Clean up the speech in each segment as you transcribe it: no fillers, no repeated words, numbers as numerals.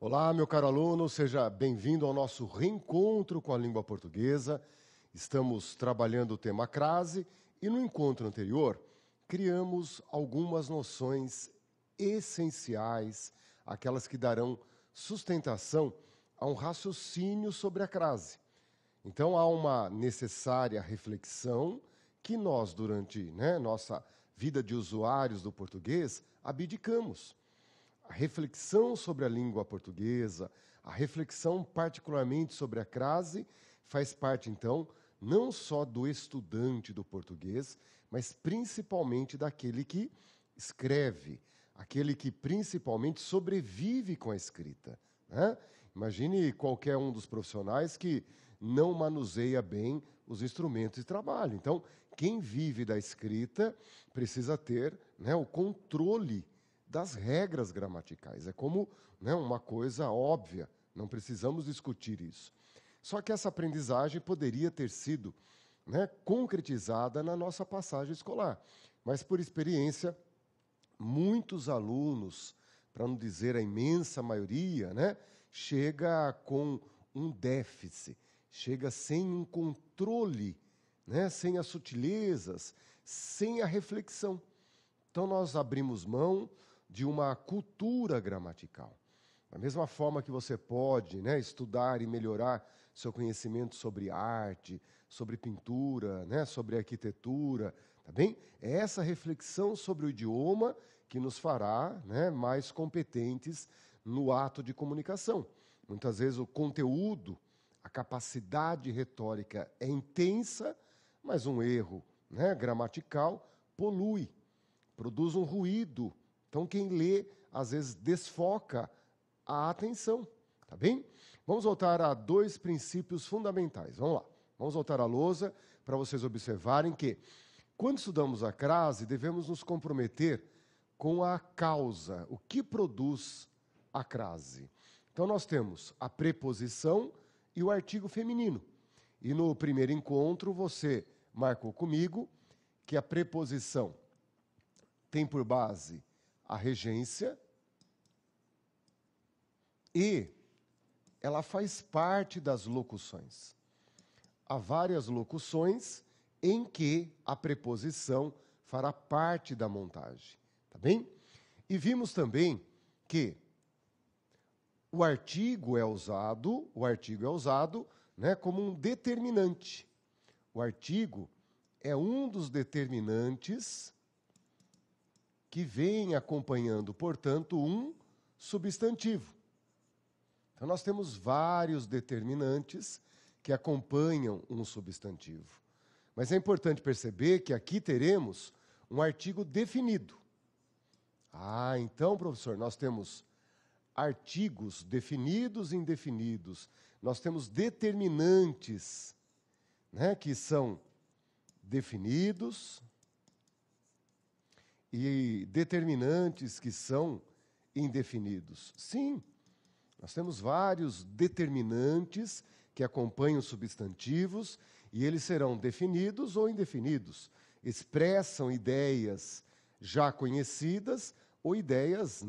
Olá, meu caro aluno, seja bem-vindo ao nosso reencontro com a língua portuguesa. Estamos trabalhando o tema crase e no encontro anterior criamos algumas noções essenciais, aquelas que darão sustentação a um raciocínio sobre a crase. Então, há uma necessária reflexão que nós, durante nossa vida de usuários do português, abdicamos. A reflexão sobre a língua portuguesa, a reflexão particularmente sobre a crase, faz parte, então, não só do estudante do português, mas principalmente daquele que escreve, aquele que principalmente sobrevive com a escrita, né? Imagine qualquer um dos profissionais que não manuseia bem os instrumentos de trabalho. Então, quem vive da escrita precisa ter o controle das regras gramaticais. É como uma coisa óbvia, não precisamos discutir isso. Só que essa aprendizagem poderia ter sido concretizada na nossa passagem escolar. Mas, por experiência, muitos alunos, para não dizer a imensa maioria, chega com um déficit, chega sem um controle, sem as sutilezas, sem a reflexão. Então, nós abrimos mão de uma cultura gramatical. Da mesma forma que você pode estudar e melhorar seu conhecimento sobre arte, sobre pintura, sobre arquitetura, tá bem? É essa reflexão sobre o idioma que nos fará mais competentes no ato de comunicação. Muitas vezes o conteúdo, a capacidade retórica é intensa, mas um erro gramatical polui, produz um ruído. Então, quem lê, às vezes, desfoca a atenção, tá bem? Vamos voltar a dois princípios fundamentais. Vamos lá. Vamos voltar à lousa para vocês observarem que, quando estudamos a crase, devemos nos comprometer com a causa, o que produz a crase. Então, nós temos a preposição e o artigo feminino. E no primeiro encontro, você marcou comigo que a preposição tem por base a regência e ela faz parte das locuções. Há várias locuções em que a preposição fará parte da montagem, tá bem? E vimos também que o artigo é usado como um determinante. O artigo é um dos determinantes que vem acompanhando, portanto, um substantivo. Então, nós temos vários determinantes que acompanham um substantivo. Mas é importante perceber que aqui teremos um artigo definido. Então, professor, nós temos artigos definidos e indefinidos. Nós temos determinantes, que são definidos e determinantes que são indefinidos. Sim, nós temos vários determinantes que acompanham substantivos e eles serão definidos ou indefinidos. Expressam ideias já conhecidas ou ideias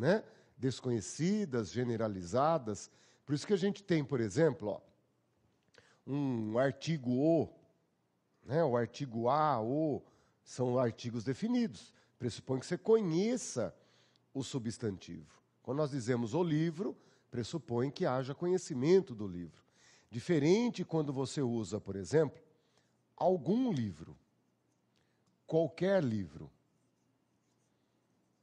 desconhecidas, generalizadas. Por isso que a gente tem, por exemplo, um artigo o, o artigo a, o, são artigos definidos. Pressupõe que você conheça o substantivo. Quando nós dizemos o livro, pressupõe que haja conhecimento do livro. Diferente quando você usa, por exemplo, algum livro, qualquer livro.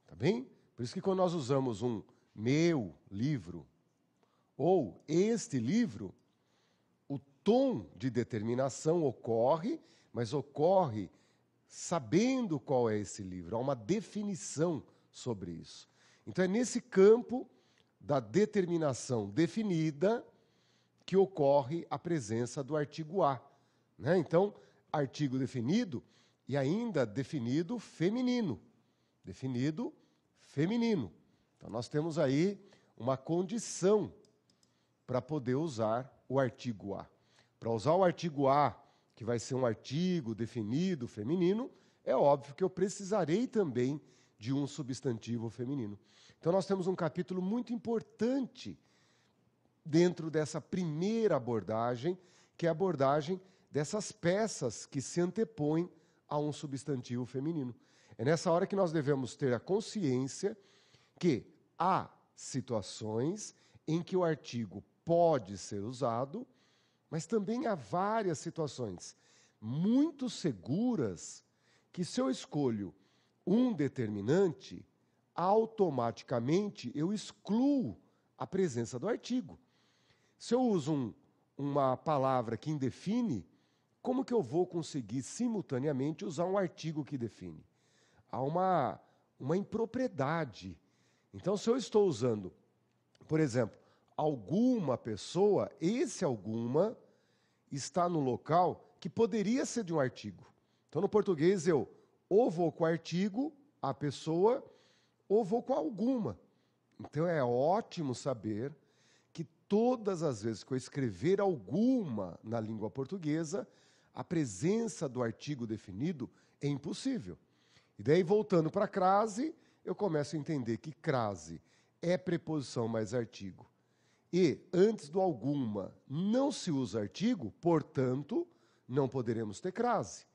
Tá bem? Por isso que quando nós usamos um meu livro ou este livro, o tom de determinação ocorre, mas ocorre sabendo qual é esse livro. Há uma definição sobre isso. Então, é nesse campo da determinação definida que ocorre a presença do artigo a. Então, artigo definido e ainda definido feminino. Definido feminino. Então, nós temos aí uma condição para poder usar o artigo a. Para usar o artigo a, que vai ser um artigo definido feminino, é óbvio que eu precisarei também de um substantivo feminino. Então, nós temos um capítulo muito importante dentro dessa primeira abordagem, que é a abordagem dessas peças que se antepõem a um substantivo feminino. É nessa hora que nós devemos ter a consciência que há situações em que o artigo pode ser usado, mas também há várias situações muito seguras que, se eu escolho um determinante, automaticamente eu excluo a presença do artigo. Se eu uso uma palavra que indefine, como que eu vou conseguir simultaneamente usar um artigo que define? Há uma impropriedade. Então, se eu estou usando, por exemplo, alguma pessoa, esse alguma está no local que poderia ser de um artigo. Então, no português, eu ou vou com o artigo, a pessoa, ou vou com alguma. Então, é ótimo saber que todas as vezes que eu escrever alguma na língua portuguesa, a presença do artigo definido é impossível. E daí, voltando para a crase, eu começo a entender que crase é preposição mais artigo. E, antes do alguma, não se usa artigo, portanto, não poderemos ter crase.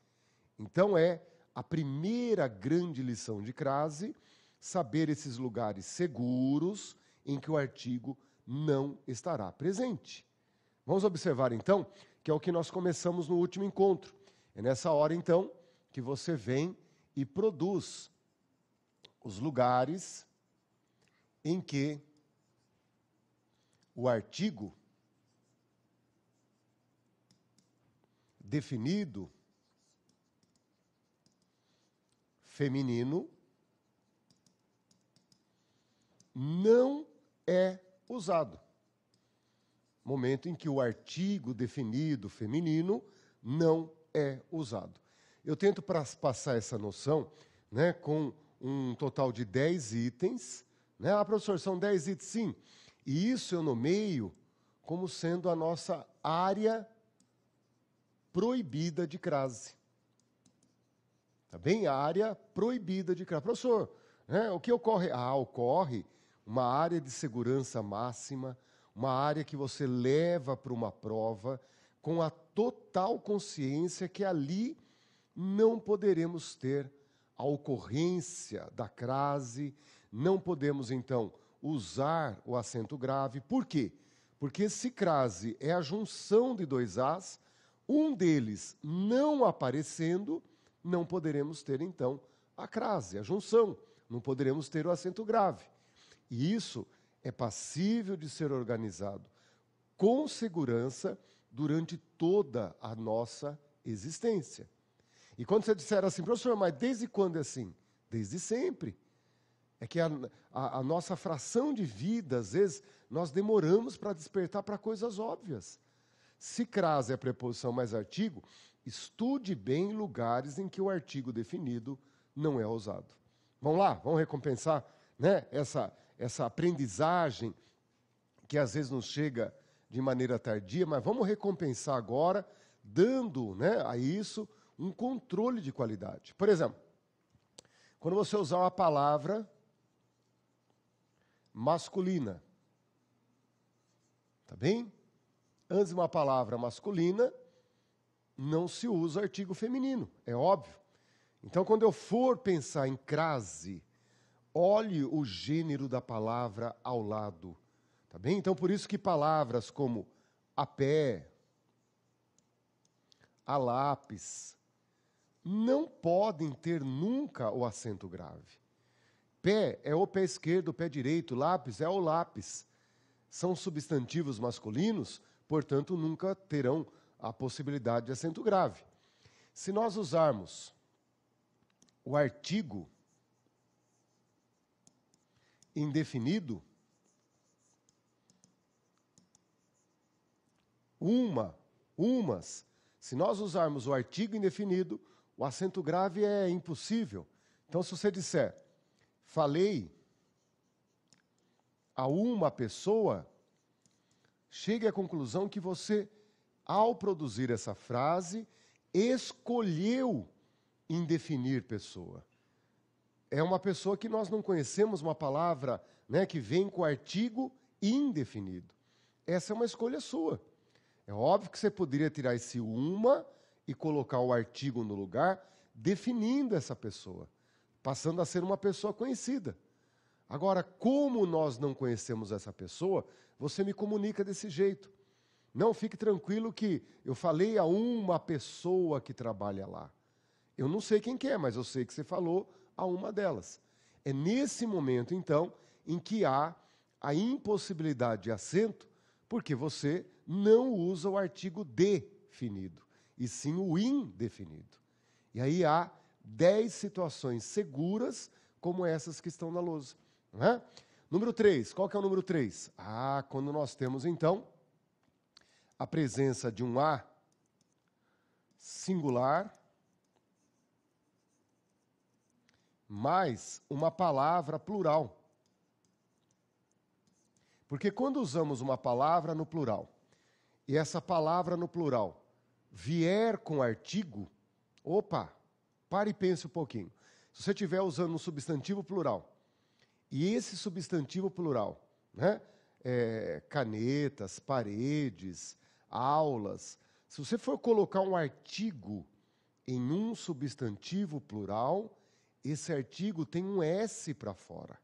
Então, é a primeira grande lição de crase, saber esses lugares seguros em que o artigo não estará presente. Vamos observar, então, que é o que nós começamos no último encontro. É nessa hora, então, que você vem e produz os lugares em que o artigo definido feminino não é usado. Momento em que o artigo definido feminino não é usado. Eu tento passar essa noção, né, com um total de 10 itens. Né? Ah, professor, são 10 itens, sim. E isso eu nomeio como sendo a nossa área proibida de crase. Tá bem? A área proibida de crase. Professor, né, o que ocorre? Ah, ocorre uma área de segurança máxima, uma área que você leva para uma prova com a total consciência que ali não poderemos ter a ocorrência da crase, não podemos, então, usar o acento grave. Por quê? Porque se crase é a junção de dois As, um deles não aparecendo, não poderemos ter, então, a crase, a junção. Não poderemos ter o acento grave. E isso é passível de ser organizado com segurança durante toda a nossa existência. E quando você disser assim, professor, mas desde quando é assim? Desde sempre. É que a nossa fração de vida, às vezes, nós demoramos para despertar para coisas óbvias. Se crase é preposição mais artigo, estude bem lugares em que o artigo definido não é usado. Vamos lá, vamos recompensar, né, essa aprendizagem que às vezes nos chega de maneira tardia, mas vamos recompensar agora, dando, né, a isso um controle de qualidade. Por exemplo, quando você usar uma palavra masculina, tá bem? Antes de uma palavra masculina, não se usa artigo feminino, é óbvio. Então, quando eu for pensar em crase, olhe o gênero da palavra ao lado, tá bem? Então, por isso que palavras como a pé, a lápis, não podem ter nunca o acento grave. Pé é o pé esquerdo, o pé direito, lápis é o lápis. São substantivos masculinos, portanto, nunca terão a possibilidade de acento grave. Se nós usarmos o artigo indefinido, umas, se nós usarmos o artigo indefinido, o acento grave é impossível. Então, se você disser, falei a uma pessoa, chegue à conclusão que você, ao produzir essa frase, escolheu indefinir pessoa. É uma pessoa que nós não conhecemos, uma palavra, né, que vem com artigo indefinido. essa é uma escolha sua. É óbvio que você poderia tirar esse uma e colocar o artigo no lugar, definindo essa pessoa, passando a ser uma pessoa conhecida. Agora, como nós não conhecemos essa pessoa, você me comunica desse jeito. Não, fique tranquilo que eu falei a uma pessoa que trabalha lá. Eu não sei quem que é, mas eu sei que você falou a uma delas. É nesse momento, então, em que há a impossibilidade de acento, porque você não usa o artigo definido, e sim o indefinido. E aí há 10 situações seguras, como essas que estão na lousa. Não é? Número 3, qual que é o número 3? Quando nós temos, então, a presença de um a singular mais uma palavra plural. Porque quando usamos uma palavra no plural, e essa palavra no plural vier com artigo, pare e pense um pouquinho. Se você estiver usando um substantivo plural, e esse substantivo plural, né, canetas, paredes, aulas, se você for colocar um artigo em um substantivo plural, esse artigo tem um S para fora.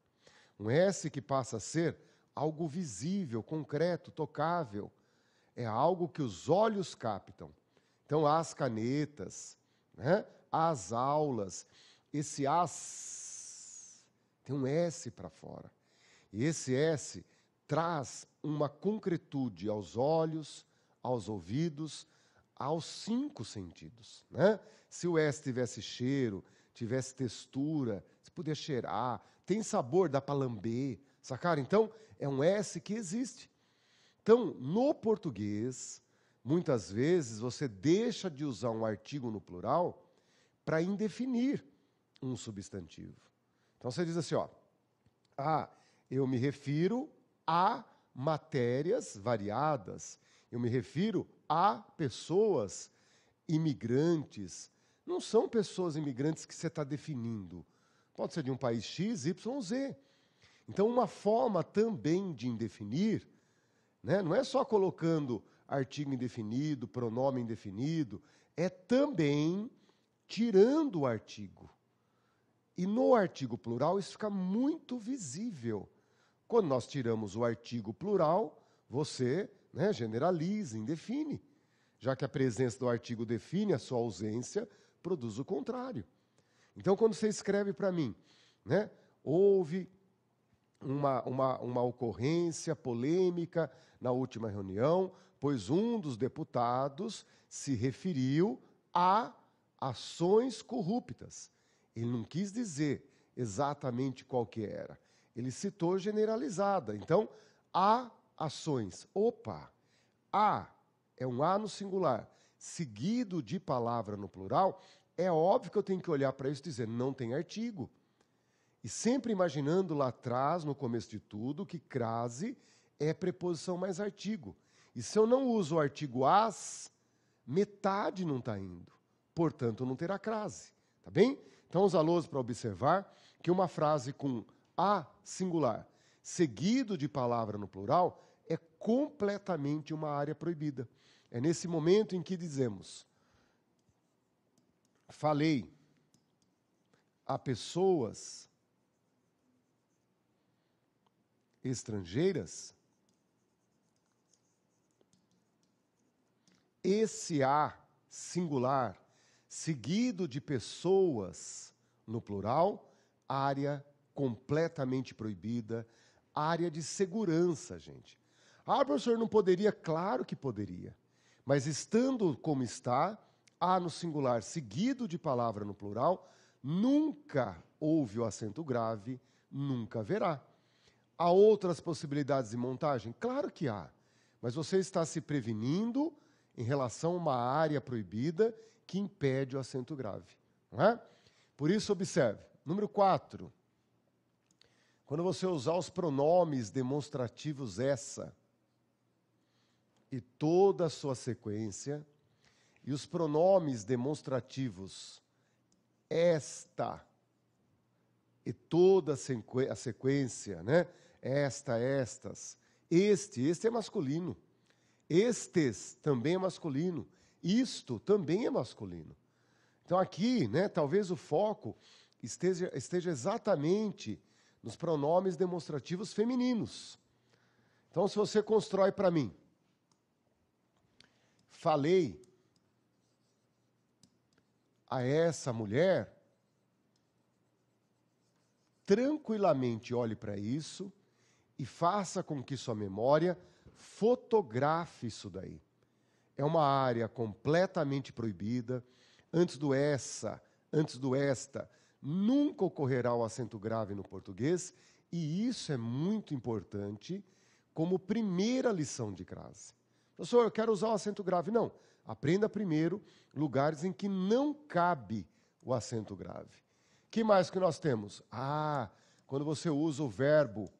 Um S que passa a ser algo visível, concreto, tocável. É algo que os olhos captam. Então, as canetas, né, as aulas, esse as tem um S para fora. E esse S traz uma concretude aos olhos, aos ouvidos, aos 5 sentidos. Né? Se o S tivesse cheiro, tivesse textura, você podia cheirar, tem sabor, dá para lamber, sacaram? Então, é um S que existe. Então, no português, muitas vezes você deixa de usar um artigo no plural para indefinir um substantivo. Então, você diz assim, eu me refiro a matérias variadas, eu me refiro a pessoas imigrantes. Não são pessoas imigrantes que você está definindo. Pode ser de um país X, Y, Z. Então, uma forma também de indefinir, né, não é só colocando artigo indefinido, pronome indefinido, é também tirando o artigo. E no artigo plural isso fica muito visível. Quando nós tiramos o artigo plural, você, né, generaliza, indefine. Já que a presença do artigo define, a sua ausência produz o contrário. Então, quando você escreve para mim, né, houve uma ocorrência polêmica na última reunião, pois um dos deputados se referiu a ações corruptas. Ele não quis dizer exatamente qual que era. Ele citou generalizada. Então, há ações. A é um A no singular, seguido de palavra no plural. É óbvio que eu tenho que olhar para isso e dizer, não tem artigo. E sempre imaginando lá atrás, no começo de tudo, que crase é preposição mais artigo. E se eu não uso o artigo as, metade não está indo. Portanto, não terá crase. Tá bem? Então, os alunos para observar que uma frase com a singular, seguido de palavra no plural, é completamente uma área proibida. É nesse momento em que dizemos, falei a pessoas estrangeiras, esse a singular, seguido de pessoas no plural, área completamente proibida, área de segurança, gente. Professor, não poderia? Claro que poderia. Mas estando como está, a no singular seguido de palavra no plural, nunca houve o acento grave, nunca haverá. Há outras possibilidades de montagem? Claro que há. Mas você está se prevenindo em relação a uma área proibida que impede o acento grave. Não é? Por isso, observe. Número 4. Quando você usar os pronomes demonstrativos essa e toda a sua sequência, e os pronomes demonstrativos esta e toda a sequência, né? Esta, estas, Este é masculino. Estes também é masculino. Isto também é masculino. Então aqui, né, talvez o foco esteja exatamente nos pronomes demonstrativos femininos. Então, se você constrói para mim, falei a essa mulher, tranquilamente olhe para isso e faça com que sua memória fotografe isso daí. É uma área completamente proibida. Antes do esta, nunca ocorrerá o acento grave no português, e isso é muito importante como primeira lição de crase. Professor, eu quero usar o acento grave. Não, aprenda primeiro lugares em que não cabe o acento grave. Que mais que nós temos? Quando você usa o verbo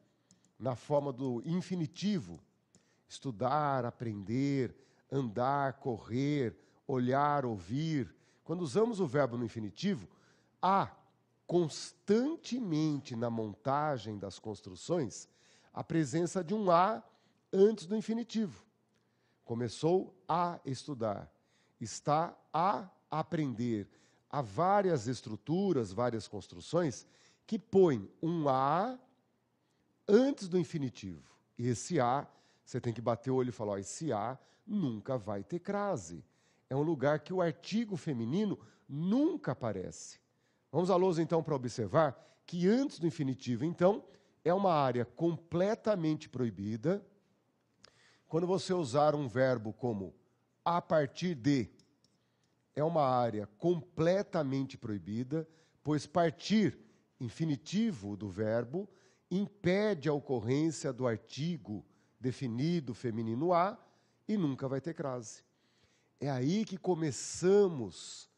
na forma do infinitivo, estudar, aprender, andar, correr, olhar, ouvir. Quando usamos o verbo no infinitivo, há constantemente na montagem das construções a presença de um a antes do infinitivo. Começou a estudar, está a aprender. Há várias estruturas, várias construções que põem um a antes do infinitivo. E esse a, você tem que bater o olho e falar, esse a nunca vai ter crase. É um lugar que o artigo feminino nunca aparece. Vamos à lousa, então, para observar que antes do infinitivo, então, é uma área completamente proibida. Quando você usar um verbo como a partir de, é uma área completamente proibida, pois partir, infinitivo do verbo, impede a ocorrência do artigo definido feminino a e nunca vai ter crase. É aí que começamos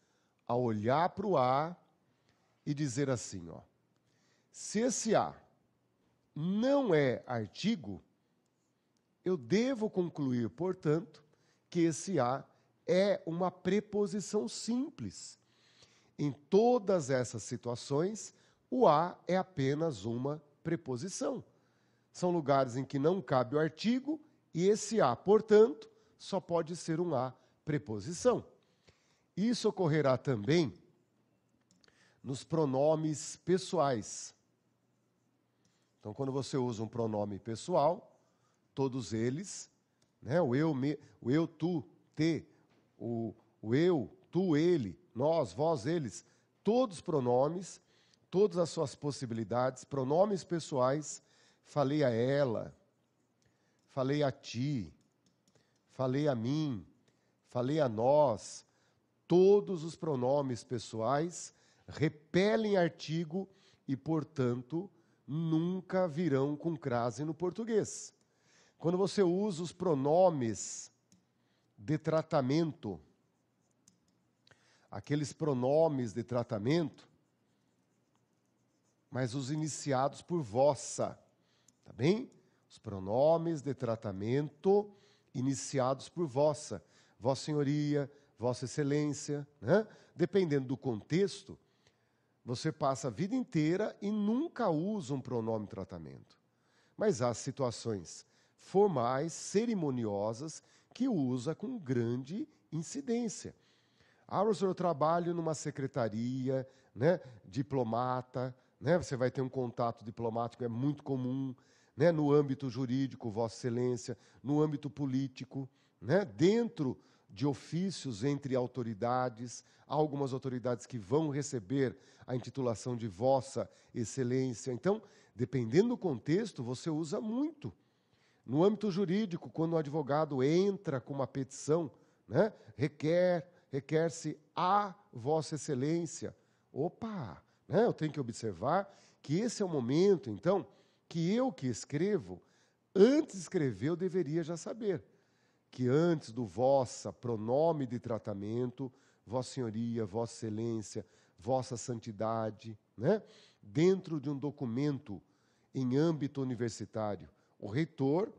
a olhar para o a e dizer assim, ó, se esse a não é artigo, eu devo concluir, portanto, que esse a é uma preposição simples. Em todas essas situações, o a é apenas uma preposição. São lugares em que não cabe o artigo e esse a, portanto, só pode ser um a preposição. Isso ocorrerá também nos pronomes pessoais. Então, quando você usa um pronome pessoal, todos eles, né, o eu, tu, te, o eu, tu, ele, nós, vós, eles, todos os pronomes, todas as suas possibilidades, pronomes pessoais, falei a ela, falei a ti, falei a mim, falei a nós, todos os pronomes pessoais repelem artigo e, portanto, nunca virão com crase no português. Quando você usa os pronomes de tratamento, aqueles pronomes de tratamento, mas os iniciados por vossa, tá bem? Os pronomes de tratamento iniciados por vossa, vossa senhoria, vossa excelência, né? Dependendo do contexto, você passa a vida inteira e nunca usa um pronome de tratamento. Mas há situações formais, cerimoniosas, que usa com grande incidência. Professor, eu trabalho numa secretaria, né, diplomata, né, você vai ter um contato diplomático, é muito comum, né, no âmbito jurídico, Vossa Excelência, no âmbito político, né, dentro de ofícios entre autoridades, há algumas autoridades que vão receber a intitulação de Vossa Excelência. Então, dependendo do contexto, você usa muito. No âmbito jurídico, quando o advogado entra com uma petição, né, requer-se a Vossa Excelência. Opa! Né, eu tenho que observar que esse é o momento, então, que eu que escrevo, antes de escrever, eu deveria já saber que antes do vossa, pronome de tratamento, Vossa Senhoria, Vossa Excelência, Vossa Santidade, né, dentro de um documento em âmbito universitário, o reitor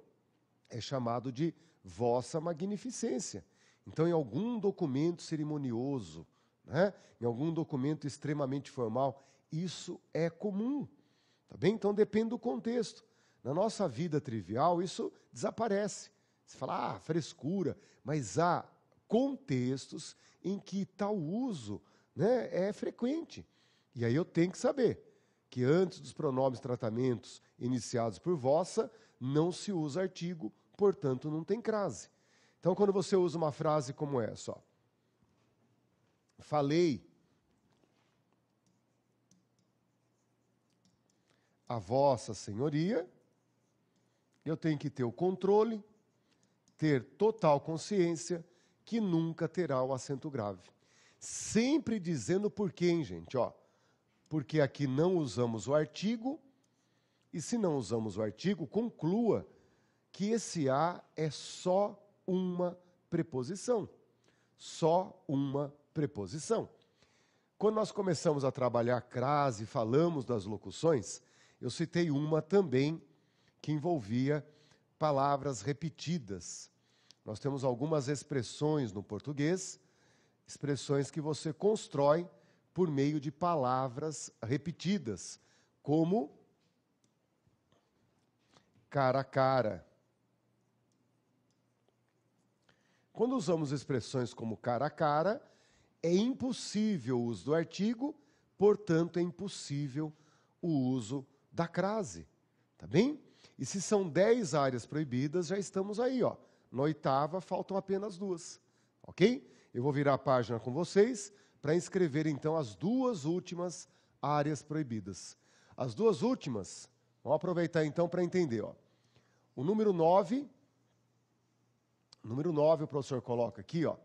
é chamado de Vossa Magnificência. Então, em algum documento cerimonioso, né, em algum documento extremamente formal, isso é comum. Tá bem? Então, depende do contexto. Na nossa vida trivial, isso desaparece. Você fala, frescura, mas há contextos em que tal uso, né, é frequente. E aí eu tenho que saber que antes dos pronomes tratamentos iniciados por vossa, não se usa artigo, portanto não tem crase. Então, quando você usa uma frase como essa, ó, falei a vossa senhoria, eu tenho que ter o controle, ter total consciência que nunca terá o acento grave. Sempre dizendo por quê, hein, gente? Ó, porque aqui não usamos o artigo, e se não usamos o artigo, conclua que esse a é só uma preposição. Só uma preposição. Quando nós começamos a trabalhar a crase, falamos das locuções, eu citei uma também que envolvia palavras repetidas. Nós temos algumas expressões no português, expressões que você constrói por meio de palavras repetidas, como cara a cara. Quando usamos expressões como cara a cara, é impossível o uso do artigo, portanto é impossível o uso da crase, tá bem? E se são 10 áreas proibidas, já estamos aí, ó. Na 8ª, faltam apenas 2, ok? Eu vou virar a página com vocês para inscrever, então, as 2 últimas áreas proibidas. As 2 últimas, vamos aproveitar, então, para entender, ó. O número 9, o professor coloca aqui, ó,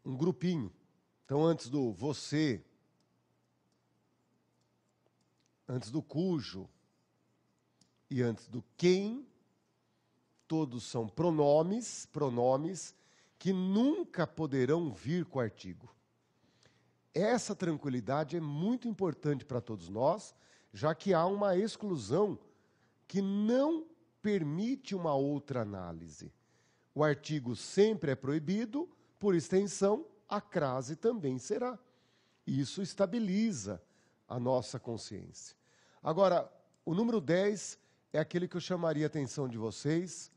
um grupinho. Então, antes do você, antes do cujo e antes do quem, todos são pronomes que nunca poderão vir com artigo. Essa tranquilidade é muito importante para todos nós, já que há uma exclusão que não permite uma outra análise. O artigo sempre é proibido, por extensão, a crase também será. Isso estabiliza a nossa consciência. Agora, o número 10 é aquele que eu chamaria a atenção de vocês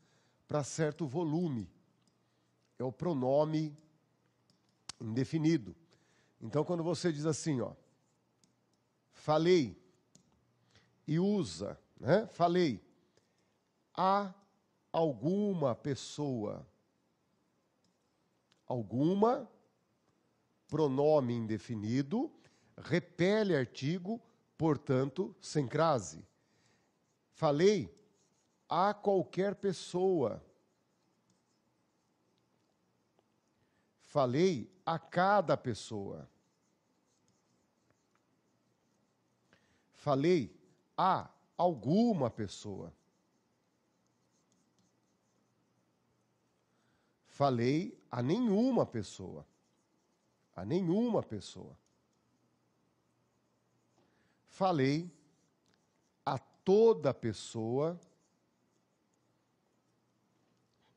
para certo volume. É o pronome indefinido. Então, quando você diz assim, ó, falei e usa, né? Falei a alguma pessoa, alguma, pronome indefinido, repele artigo, portanto, sem crase. Falei a qualquer pessoa. Falei a cada pessoa. Falei a alguma pessoa. Falei a nenhuma pessoa. A nenhuma pessoa. Falei a toda pessoa.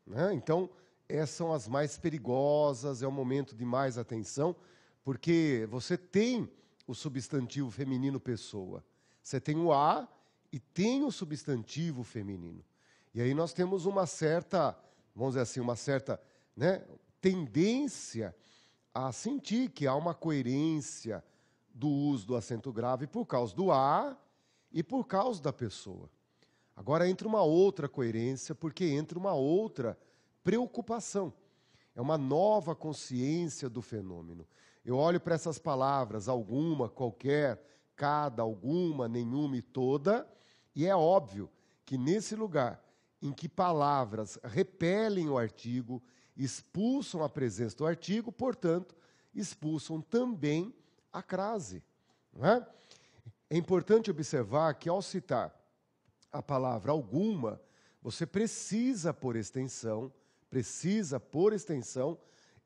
Né? Então, essas são as mais perigosas, é o momento de mais atenção, porque você tem o substantivo feminino pessoa. Você tem o a e tem o substantivo feminino. E aí nós temos uma certa, vamos dizer assim, uma certa, né, tendência a sentir que há uma coerência do uso do acento grave por causa do a e por causa da pessoa. Agora entra uma outra coerência, porque entra uma outra preocupação. É uma nova consciência do fenômeno. Eu olho para essas palavras, alguma, qualquer, cada, alguma, nenhuma e toda, e é óbvio que nesse lugar em que palavras repelem o artigo, expulsam a presença do artigo, portanto, expulsam também a crase. Não é? É importante observar que, ao citar a palavra alguma, você precisa, por extensão,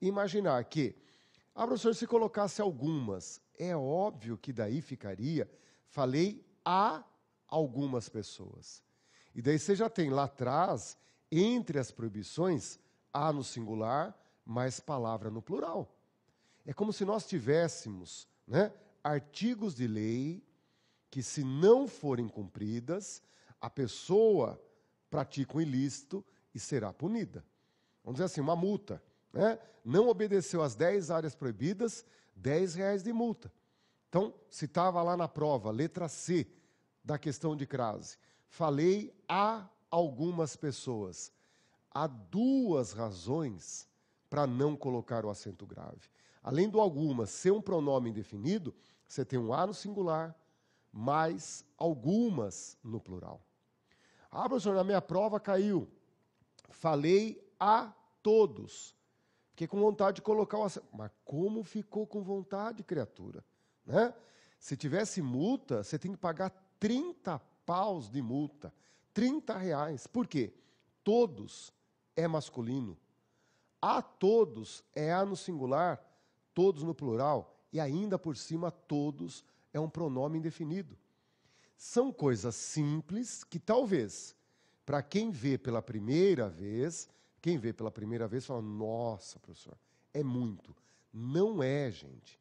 imaginar que, professor, se colocasse algumas, é óbvio que daí ficaria, falei a algumas pessoas. E daí você já tem lá atrás, entre as proibições, a no singular, mais palavra no plural. É como se nós tivéssemos, né, artigos de lei que, se não forem cumpridas, a pessoa pratica um ilícito e será punida. Vamos dizer assim, uma multa, né? Não obedeceu às 10 áreas proibidas, R$ 10 de multa. Então, se estava lá na prova, letra C da questão de crase, falei a algumas pessoas. Há 2 razões para não colocar o acento grave. Além do algumas ser um pronome indefinido, você tem um a no singular, mais algumas no plural. Ah, professor, na minha prova caiu. Falei a todos. Fiquei com vontade de colocar o acento. Mas como ficou com vontade, criatura? Né? Se tivesse multa, você tem que pagar 30 paus de multa. R$ 30. Por quê? Todos é masculino. A todos é a no singular, todos no plural, e ainda por cima todos é um pronome indefinido. São coisas simples que talvez, para quem vê pela primeira vez fala, nossa, professor, é muito. Não é, gente.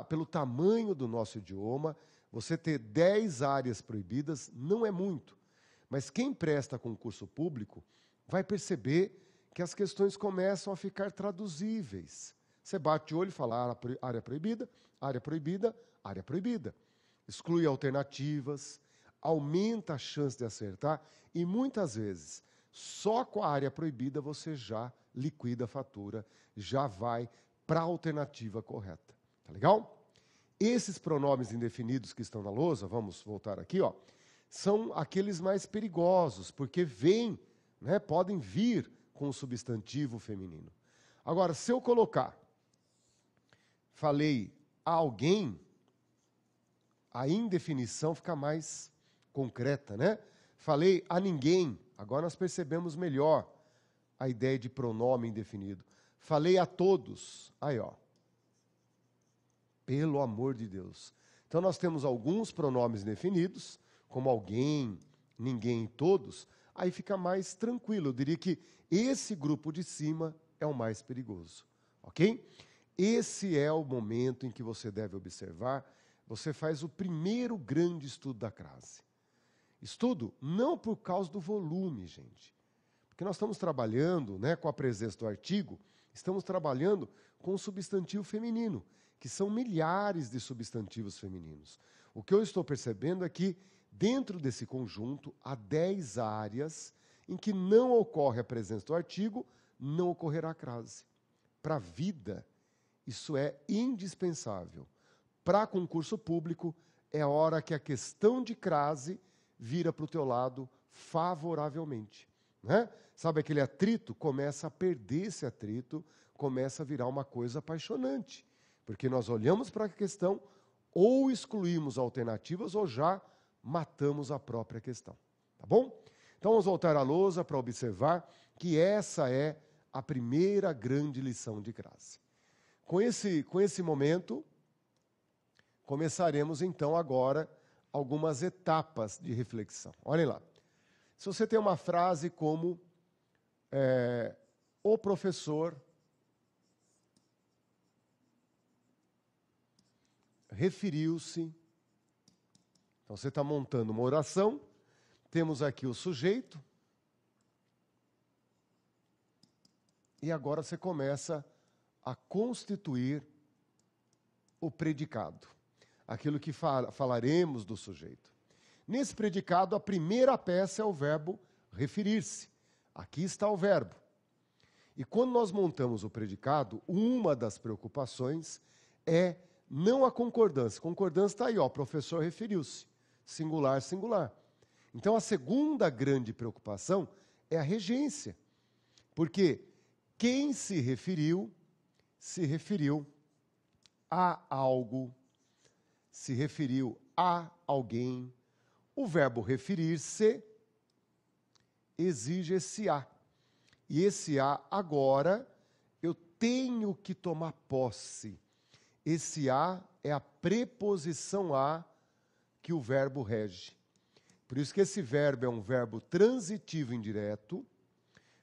Pelo tamanho do nosso idioma, você ter 10 áreas proibidas não é muito. Mas quem presta concurso público vai perceber que as questões começam a ficar traduzíveis. Você bate o olho e fala área proibida, área proibida, área proibida. Exclui alternativas, aumenta a chance de acertar e muitas vezes, só com a área proibida você já liquida a fatura, já vai para a alternativa correta. Tá legal? Esses pronomes indefinidos que estão na lousa, vamos voltar aqui, ó, são aqueles mais perigosos, porque podem vir com o substantivo feminino. Agora, se eu colocar, falei a alguém, a indefinição fica mais concreta, né? Falei a ninguém, agora nós percebemos melhor a ideia de pronome indefinido. Falei a todos, aí ó, pelo amor de Deus. Então nós temos alguns pronomes indefinidos, como alguém, ninguém e todos, aí fica mais tranquilo. Eu diria que esse grupo de cima é o mais perigoso, ok? Esse é o momento em que você deve observar, você faz o primeiro grande estudo da crase. Estudo não por causa do volume, gente, porque nós estamos trabalhando, com a presença do artigo, estamos trabalhando com o substantivo feminino, que são milhares de substantivos femininos. O que eu estou percebendo é que, dentro desse conjunto, há 10 áreas em que não ocorre a presença do artigo, não ocorrerá a crase. Para a vida, isso é indispensável. Para concurso público, é a hora que a questão de crase vira para o teu lado favoravelmente. Né? Sabe aquele atrito? Começa a perder esse atrito, começa a virar uma coisa apaixonante. Porque nós olhamos para a questão, ou excluímos alternativas, ou já matamos a própria questão. Tá bom? Então vamos voltar à lousa para observar que essa é a primeira grande lição de crase. Com esse momento, começaremos então agora algumas etapas de reflexão. Olhem lá. Se você tem uma frase como o professor referiu-se, então você está montando uma oração, temos aqui o sujeito, e agora você começa a constituir o predicado, aquilo que falaremos do sujeito. Nesse predicado, a primeira peça é o verbo referir-se. Aqui está o verbo. E quando nós montamos o predicado, uma das preocupações é não a concordância. Concordância está aí, ó, o professor referiu-se. Singular, singular. Então, a segunda grande preocupação é a regência. Porque quem se referiu a algo, se referiu a alguém. O verbo referir-se exige esse a. E esse a, agora, eu tenho que tomar posse. Esse a é a preposição a que o verbo rege. Por isso que esse verbo é um verbo transitivo indireto,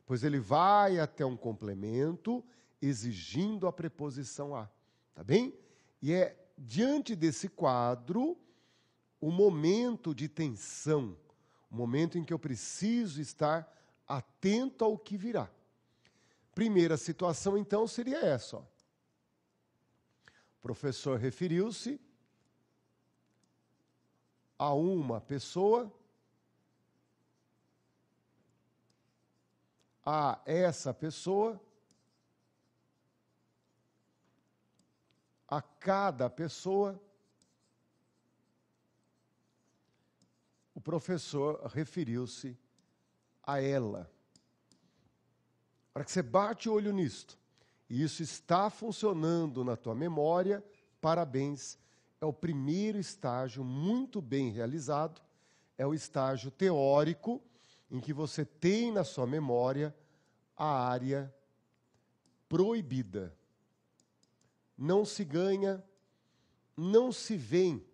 pois ele vai até um complemento exigindo a preposição a. Tá bem? E é diante desse quadro o momento de tensão, o momento em que eu preciso estar atento ao que virá. Primeira situação, então, seria essa. Ó. O professor referiu-se a uma pessoa, a essa pessoa, a cada pessoa, o professor referiu-se a ela. Para que você bate o olho nisto, e isso está funcionando na tua memória, parabéns, é o primeiro estágio muito bem realizado, é o estágio teórico, em que você tem na sua memória a área proibida. Não se ganha, não se vem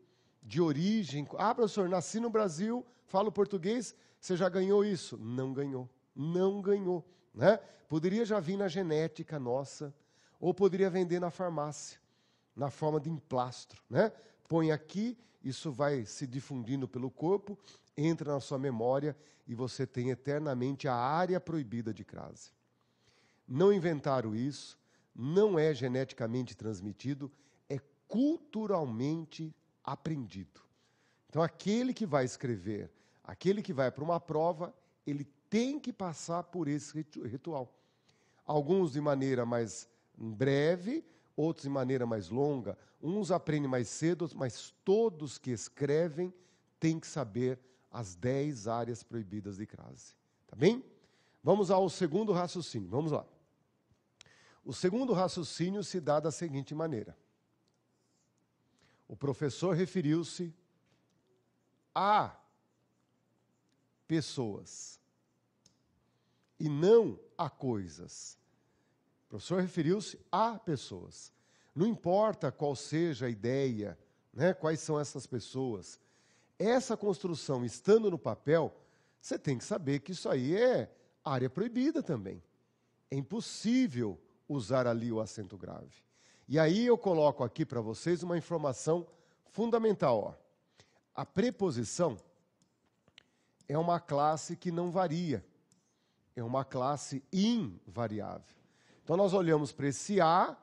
de origem. Ah, professor, nasci no Brasil, falo português, você já ganhou isso? Não ganhou, não ganhou. Né? Poderia já vir na genética nossa, ou poderia vender na farmácia, na forma de emplastro. Né? Põe aqui, isso vai se difundindo pelo corpo, entra na sua memória e você tem eternamente a área proibida de crase. Não inventaram isso, não é geneticamente transmitido, é culturalmente aprendido. Então, aquele que vai escrever, aquele que vai para uma prova, ele tem que passar por esse ritual. Alguns de maneira mais breve, outros de maneira mais longa. Uns aprendem mais cedo, mas todos que escrevem têm que saber as 10 áreas proibidas de crase. Tá bem? Vamos ao segundo raciocínio. Vamos lá. O segundo raciocínio se dá da seguinte maneira. O professor referiu-se a pessoas e não a coisas. O professor referiu-se a pessoas. Não importa qual seja a ideia, né, quais são essas pessoas. Essa construção estando no papel, você tem que saber que isso aí é área proibida também. É impossível usar ali o acento grave. E aí eu coloco aqui para vocês uma informação fundamental. Ó. A preposição é uma classe que não varia. É uma classe invariável. Então nós olhamos para esse A,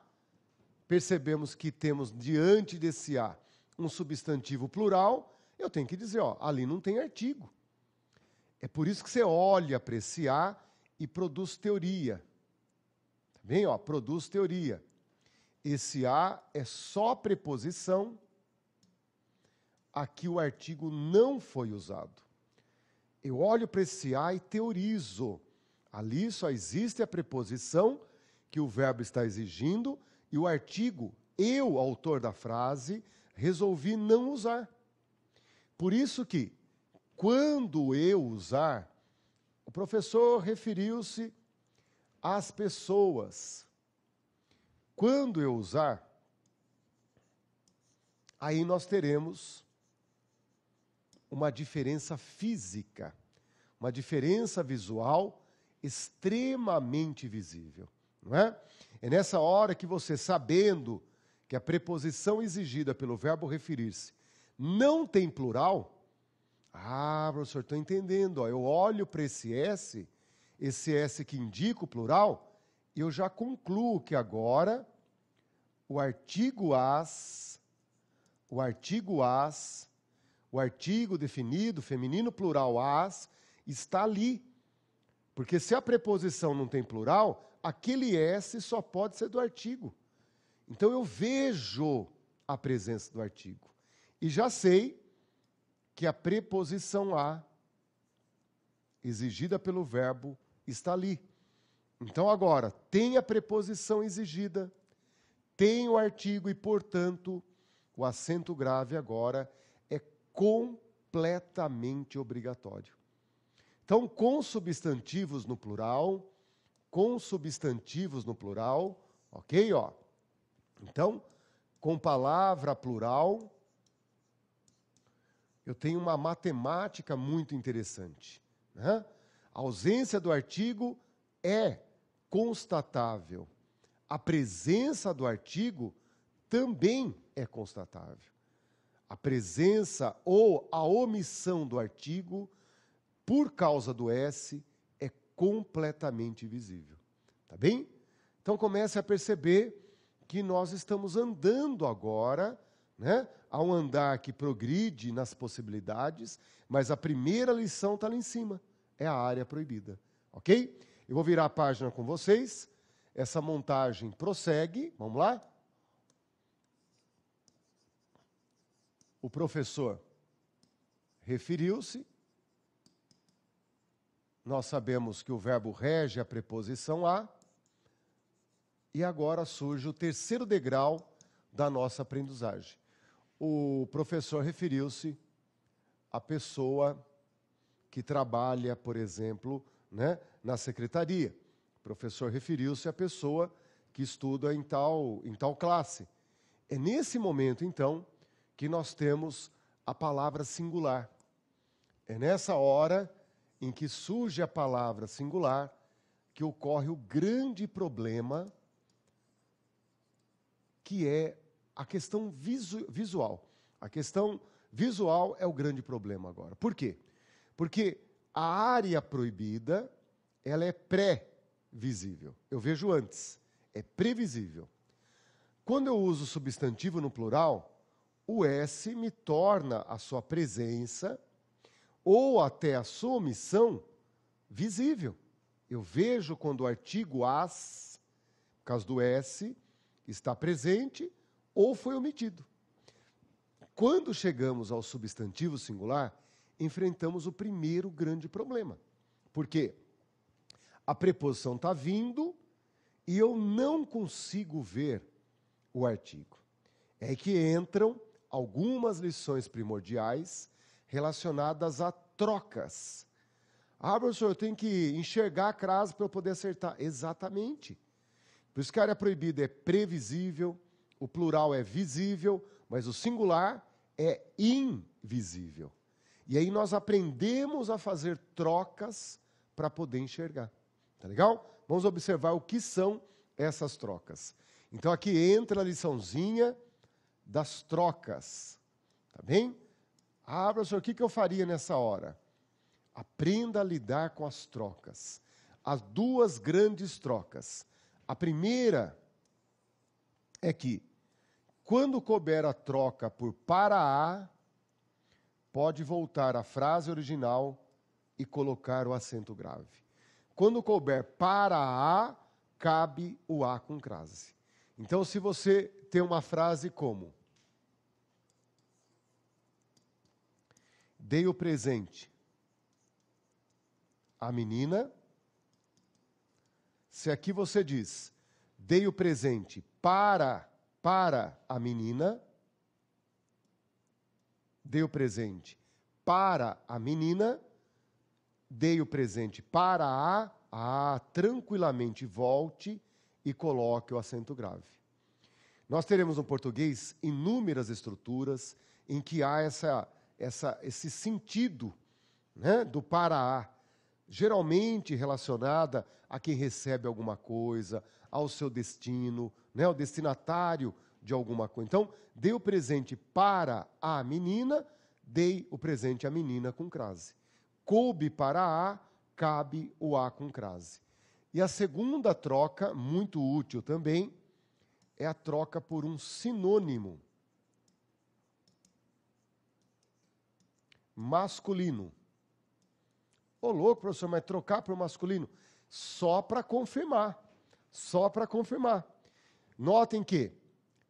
percebemos que temos diante desse A um substantivo plural, eu tenho que dizer, ó, ali não tem artigo. É por isso que você olha para esse A e produz teoria. Tá bem? Ó, produz teoria. Esse A é só preposição, aqui o artigo não foi usado. Eu olho para esse A e teorizo. Ali só existe a preposição que o verbo está exigindo e o artigo, eu, autor da frase, resolvi não usar. Por isso que, quando eu usar, o professor referiu-se às pessoas. Quando eu usar, aí nós teremos uma diferença física, uma diferença visual extremamente visível. Não é? É nessa hora que você, sabendo que a preposição exigida pelo verbo referir-se não tem plural, professor, estou entendendo. Ó, eu olho para esse S que indica o plural, e eu já concluo que agora o artigo as, o artigo definido, feminino plural as, está ali. Porque se a preposição não tem plural, aquele S só pode ser do artigo. Então eu vejo a presença do artigo. E já sei que a preposição a, exigida pelo verbo, está ali. Então agora, tem a preposição exigida, tem o artigo e, portanto, o acento grave agora é completamente obrigatório. Então, com substantivos no plural, ok? Ó. Então, com palavra plural, eu tenho uma matemática muito interessante. Né? A ausência do artigo é constatável. A presença do artigo também é constatável. A presença ou a omissão do artigo por causa do S, é completamente visível. Tá bem? Então comece a perceber que nós estamos andando agora, né? Há um andar que progride nas possibilidades, mas a primeira lição está lá em cima, é a área proibida. Ok? Eu vou virar a página com vocês, essa montagem prossegue, vamos lá? O professor referiu-se, nós sabemos que o verbo rege a preposição a, e agora surge o terceiro degrau da nossa aprendizagem. O professor referiu-se à pessoa que trabalha, por exemplo, né, na secretaria. O professor referiu-se à pessoa que estuda em tal classe. É nesse momento, então, que nós temos a palavra singular. É nessa hora em que surge a palavra singular que ocorre o grande problema, que é a questão visual. A questão visual é o grande problema agora. Por quê? Porque a área proibida, ela é pré-visível. Eu vejo antes, é previsível. Quando eu uso substantivo no plural, o S me torna a sua presença ou até a sua omissão visível. Eu vejo quando o artigo as, por causa do S, está presente ou foi omitido. Quando chegamos ao substantivo singular, enfrentamos o primeiro grande problema. Por quê? A preposição está vindo e eu não consigo ver o artigo. É aí que entram algumas lições primordiais relacionadas a trocas. Ah, professor, eu tenho que enxergar a crase para eu poder acertar. Exatamente. Por isso que a área proibida é previsível, o plural é visível, mas o singular é invisível. E aí nós aprendemos a fazer trocas para poder enxergar. Tá legal? Vamos observar o que são essas trocas. Então aqui entra a liçãozinha das trocas. Tá bem? Ah, professor, o que eu faria nessa hora? Aprenda a lidar com as trocas. As duas grandes trocas. A primeira é que, quando couber a troca por para a, pode voltar à frase original e colocar o acento grave. Quando couber para a, cabe o a com crase. Então, se você tem uma frase como: dei o presente à menina. Se aqui você diz, dei o presente para a menina, dei o presente para a menina, dei o presente para a tranquilamente volte e coloque o acento grave. Nós teremos no português inúmeras estruturas em que há esse sentido, né, do para a, geralmente relacionada a quem recebe alguma coisa, ao seu destino, né, ao destinatário de alguma coisa. Então, dei o presente para a menina, dei o presente à menina com crase. Coube para a, cabe o a com crase. E a segunda troca, muito útil também, é a troca por um sinônimo masculino. Ô, louco, professor, mas trocar por masculino? Só para confirmar. Só para confirmar. Notem que,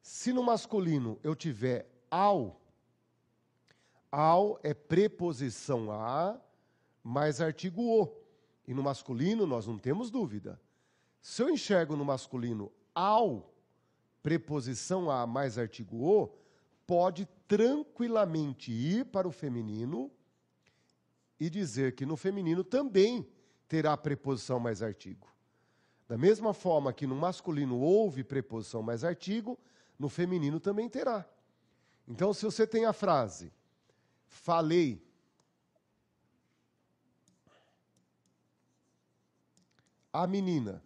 se no masculino eu tiver ao é preposição a mais artigo o. E no masculino nós não temos dúvida. Se eu enxergo no masculino ao, preposição a mais artigo o, pode tranquilamente ir para o feminino e dizer que no feminino também terá preposição mais artigo. Da mesma forma que no masculino houve preposição mais artigo, no feminino também terá. Então, se você tem a frase, falei a menina,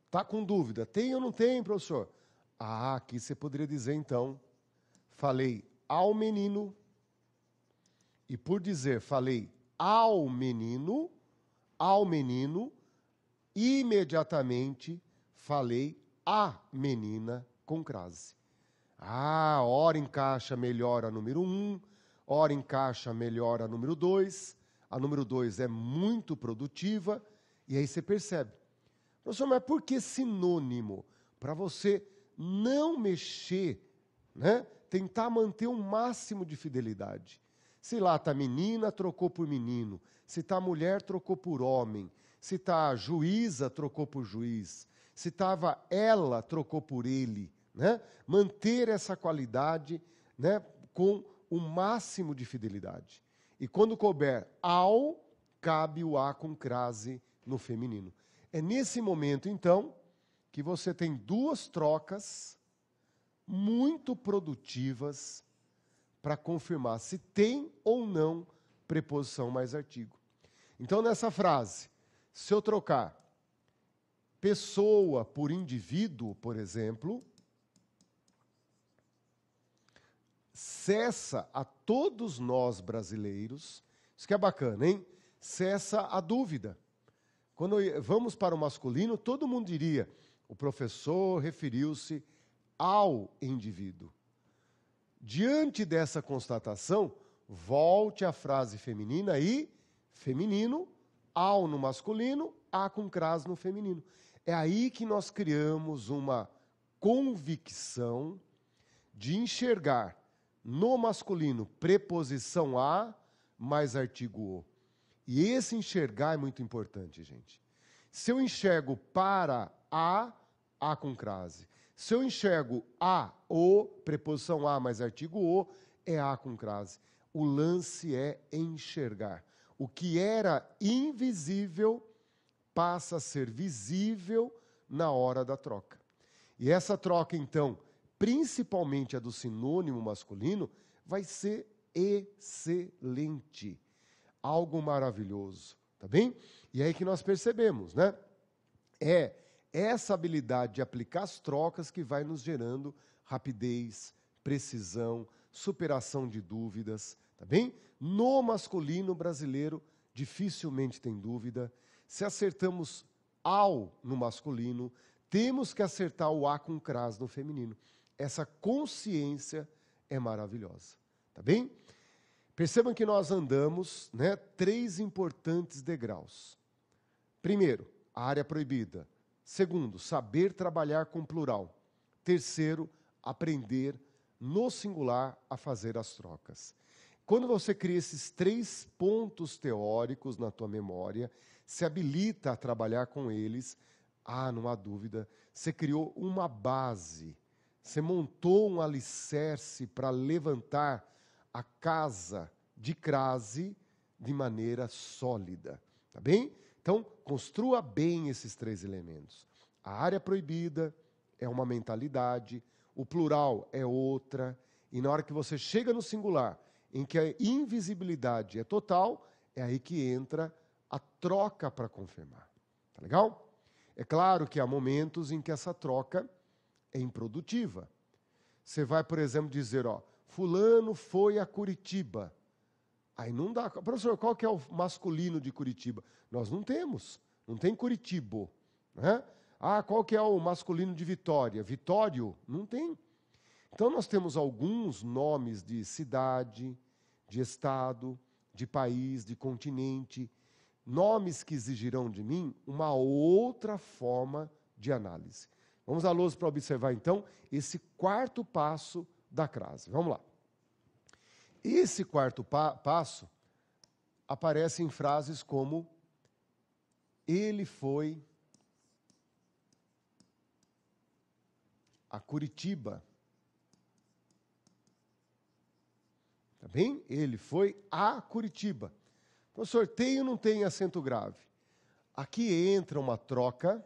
está com dúvida, tem ou não tem, professor? Ah, aqui você poderia dizer então, falei ao menino E por dizer, falei ao menino, imediatamente falei a menina com crase. Ah, ora encaixa melhor a número 1, ora encaixa melhor a número 2. A número 2 é muito produtiva, e aí você percebe. Professor, mas por que sinônimo? Para você não mexer, né? Tentar manter um máximo de fidelidade. Se lá está menina, trocou por menino. Se está mulher, trocou por homem. Se está juíza, trocou por juiz. Se estava ela, trocou por ele. Né? Manter essa qualidade, né, com o máximo de fidelidade. E quando couber ao, cabe o a com crase no feminino. É nesse momento, então, que você tem duas trocas muito produtivas para confirmar se tem ou não preposição mais artigo. Então, nessa frase, se eu trocar pessoa por indivíduo, por exemplo, cessa a todos nós brasileiros, isso que é bacana, hein? Cessa a dúvida. Quando vamos para o masculino, todo mundo diria, o professor referiu-se ao indivíduo. Diante dessa constatação, volte à frase feminina e feminino, ao no masculino, a com crase no feminino. É aí que nós criamos uma convicção de enxergar no masculino preposição a mais artigo o. E esse enxergar é muito importante, gente. Se eu enxergo para a com crase. Se eu enxergo o, preposição a mais artigo o, é a com crase. O lance é enxergar. O que era invisível passa a ser visível na hora da troca. E essa troca, então, principalmente a do sinônimo masculino, vai ser excelente. Algo maravilhoso, tá bem? E é aí que nós percebemos, né? É essa habilidade de aplicar as trocas que vai nos gerando rapidez, precisão, superação de dúvidas, tá bem? No masculino brasileiro, dificilmente tem dúvida. Se acertamos ao no masculino, temos que acertar o a com crase no feminino. Essa consciência é maravilhosa, tá bem? Percebam que nós andamos, né, 3 importantes degraus. Primeiro, a área proibida. Segundo, saber trabalhar com plural. Terceiro, aprender no singular a fazer as trocas. Quando você cria esses 3 pontos teóricos na tua memória, se habilita a trabalhar com eles, não há dúvida, você criou uma base, você montou um alicerce para levantar a casa de crase de maneira sólida, tá bem? Então, construa bem esses 3 elementos. A área proibida é uma mentalidade, o plural é outra, e na hora que você chega no singular, em que a invisibilidade é total, é aí que entra a troca para confirmar. Tá legal? É claro que há momentos em que essa troca é improdutiva. Você vai, por exemplo, dizer, fulano foi a Curitiba. Aí não dá. Professor, qual que é o masculino de Curitiba? Nós não temos. Não tem Curitibo. Né? Qual que é o masculino de Vitória? Vitório? Não tem. Então nós temos alguns nomes de cidade, de estado, de país, de continente, nomes que exigirão de mim uma outra forma de análise. Vamos à lousa para observar, então, esse 4º passo da crase. Vamos lá. Esse 4º passo aparece em frases como ele foi a Curitiba. Tá bem? Ele foi a Curitiba. Professor, tem ou não tem acento grave? Aqui entra uma troca,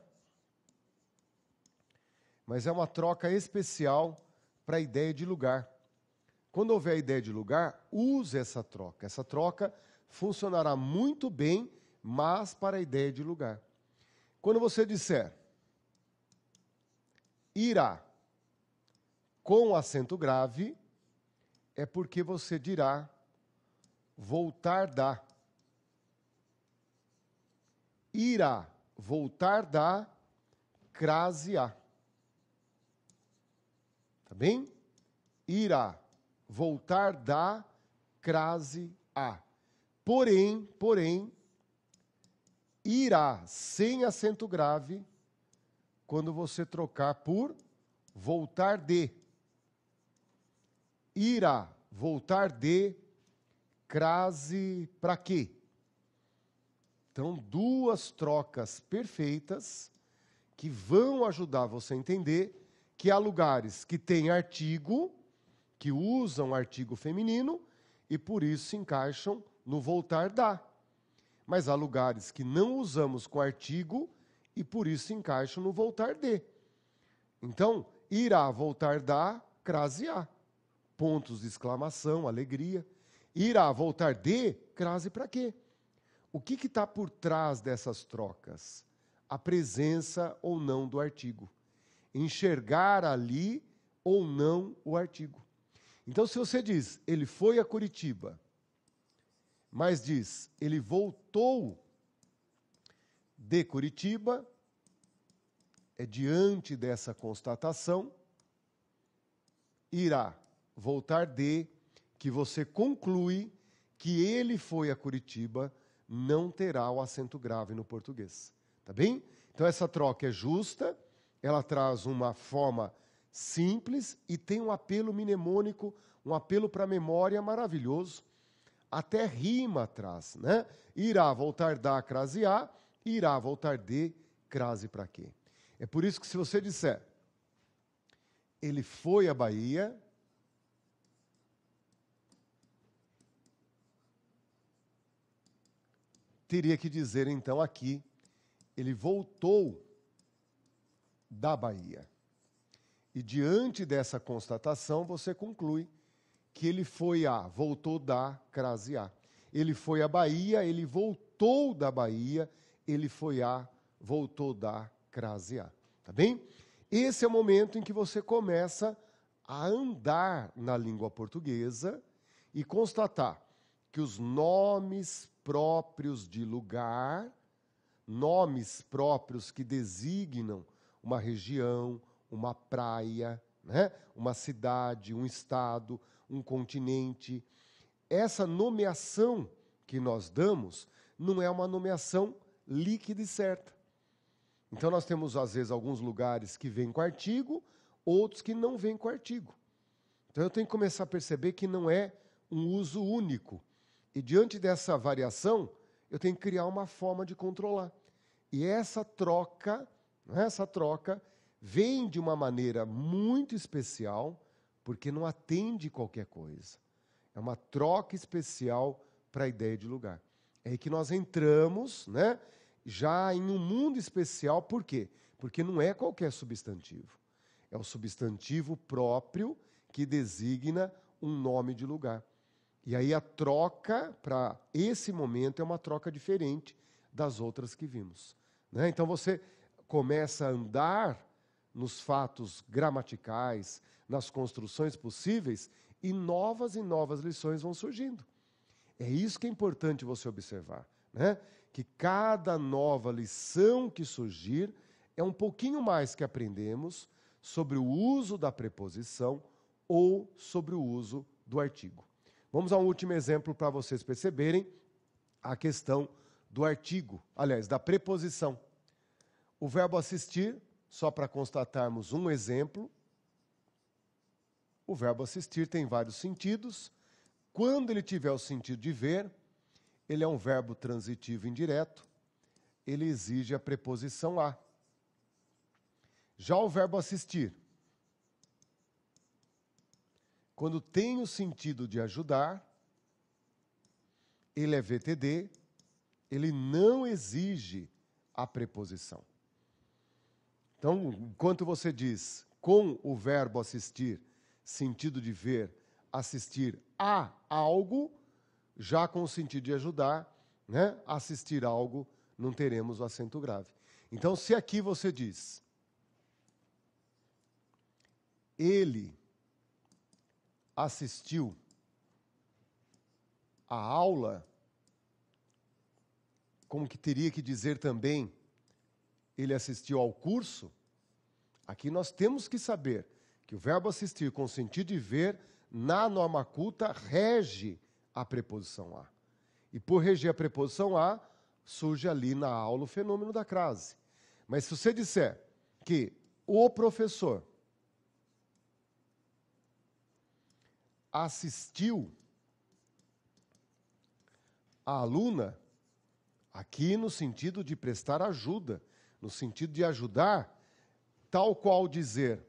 mas é uma troca especial para a ideia de lugar. Quando houver a ideia de lugar, use essa troca. Essa troca funcionará muito bem, mas para a ideia de lugar. Quando você disser irá com acento grave, é porque você dirá voltar da. Irá, voltar da, crase a. Tá bem? Irá, voltar da, crase a. Porém, irá sem acento grave quando você trocar por voltar de. Irá, voltar de, crase para quê? Então, duas trocas perfeitas que vão ajudar você a entender que há lugares que têm artigo, que usam artigo feminino, e por isso se encaixam no voltar da. Mas há lugares que não usamos com artigo, e por isso se encaixam no voltar de. Então, irá voltar da, crase a. Pontos de exclamação, alegria. Irá voltar de, crase para quê? O que está por trás dessas trocas? A presença ou não do artigo. Enxergar ali ou não o artigo. Então, se você diz, ele foi a Curitiba, mas diz, ele voltou de Curitiba, é diante dessa constatação, irá voltar de, que você conclui que ele foi a Curitiba, não terá o acento grave no português. Tá bem? Então, essa troca é justa, ela traz uma forma simples e tem um apelo mnemônico, um apelo para a memória maravilhoso. Até rima atrás, né? Irá voltar da, crase a, irá voltar de, crase para quê? É por isso que se você disser, ele foi à Bahia, teria que dizer então aqui, ele voltou da Bahia. E diante dessa constatação, você conclui que ele foi a, voltou da, crase a. Ele foi à Bahia, ele voltou da Bahia, ele foi a, voltou da, crase a. Tá bem? Esse é o momento em que você começa a andar na língua portuguesa e constatar que os nomes próprios de lugar, nomes próprios que designam uma região, uma praia, né? Uma cidade, um estado, um continente. Essa nomeação que nós damos não é uma nomeação líquida e certa. Então, nós temos, às vezes, alguns lugares que vêm com artigo, outros que não vêm com artigo. Então, eu tenho que começar a perceber que não é um uso único. E, diante dessa variação, eu tenho que criar uma forma de controlar. E essa troca vem de uma maneira muito especial, porque não atende qualquer coisa. É uma troca especial para a ideia de lugar. É aí que nós entramos, né, já em um mundo especial. Por quê? Porque não é qualquer substantivo. É o substantivo próprio que designa um nome de lugar. E aí a troca para esse momento é uma troca diferente das outras que vimos, né? Então você começa a andar nos fatos gramaticais, nas construções possíveis, e novas lições vão surgindo. É isso que é importante você observar, né? Que cada nova lição que surgir é um pouquinho mais que aprendemos sobre o uso da preposição ou sobre o uso do artigo. Vamos a um último exemplo para vocês perceberem a questão do artigo, aliás, da preposição. O verbo assistir, só para constatarmos um exemplo, o verbo assistir tem vários sentidos. Quando ele tiver o sentido de ver, ele é um verbo transitivo indireto, ele exige a preposição a. Já o verbo assistir, quando tem o sentido de ajudar, ele é VTD, ele não exige a preposição. Então, enquanto você diz com o verbo assistir, sentido de ver, assistir a algo, já com o sentido de ajudar, né, assistir algo, não teremos o acento grave. Então, se aqui você diz, ele assistiu a aula, como que teria que dizer também, ele assistiu ao curso, aqui nós temos que saber que o verbo assistir com o sentido de ver, na norma culta, rege a preposição a. E por reger a preposição a, surge ali na aula o fenômeno da crase. Mas se você disser que o professor assistiu a aluna, aqui no sentido de prestar ajuda, no sentido de ajudar, tal qual dizer,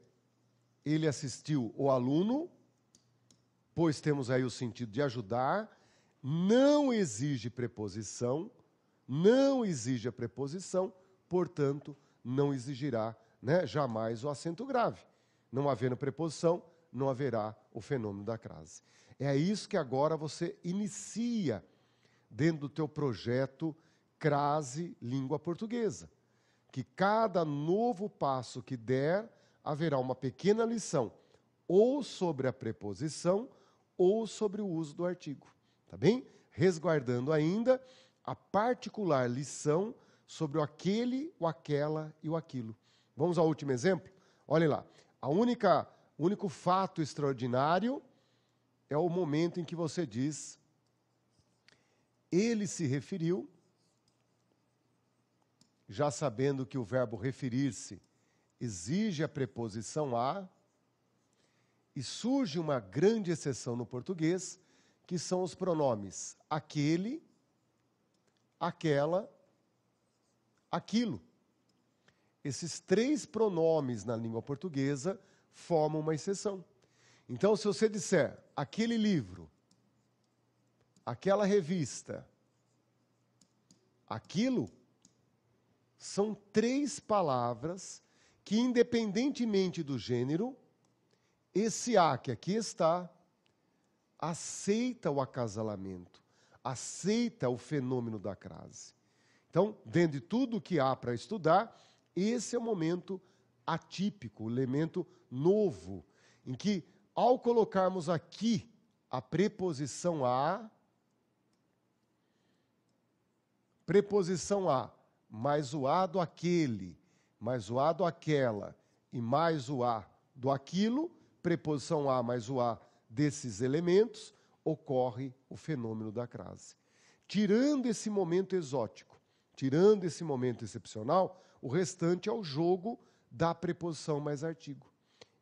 ele assistiu o aluno, pois temos aí o sentido de ajudar, não exige preposição, não exige a preposição, portanto, não exigirá, né, jamais o acento grave. Não havendo preposição, não haverá o fenômeno da crase. É isso que agora você inicia dentro do teu projeto Crase Língua Portuguesa. Que cada novo passo que der, haverá uma pequena lição, ou sobre a preposição, ou sobre o uso do artigo. Tá bem? Resguardando ainda a particular lição sobre o aquele, o aquela e o aquilo. Vamos ao último exemplo? Olhem lá. O único fato extraordinário é o momento em que você diz ele se referiu, já sabendo que o verbo referir-se exige a preposição a, e surge uma grande exceção no português, que são os pronomes aquele, aquela, aquilo. Esses três pronomes na língua portuguesa formam uma exceção. Então, se você disser aquele livro, aquela revista, aquilo, são três palavras que, independentemente do gênero, esse a que aqui está, aceita o acasalamento, aceita o fenômeno da crase. Então, dentro de tudo que há para estudar, esse é o momento atípico, o elemento novo, em que, ao colocarmos aqui a preposição a, mais o a do aquele, mais o a do aquela e mais o a do aquilo, preposição a mais o a desses elementos, ocorre o fenômeno da crase. Tirando esse momento exótico, tirando esse momento excepcional, o restante é o jogo da preposição mais artigo.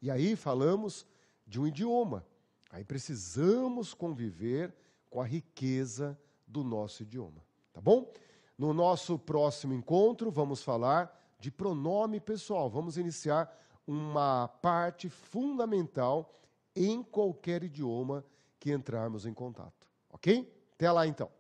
E aí falamos de um idioma. Aí precisamos conviver com a riqueza do nosso idioma. Tá bom? No nosso próximo encontro, vamos falar de pronome pessoal. Vamos iniciar uma parte fundamental em qualquer idioma que entrarmos em contato. Ok? Até lá, então.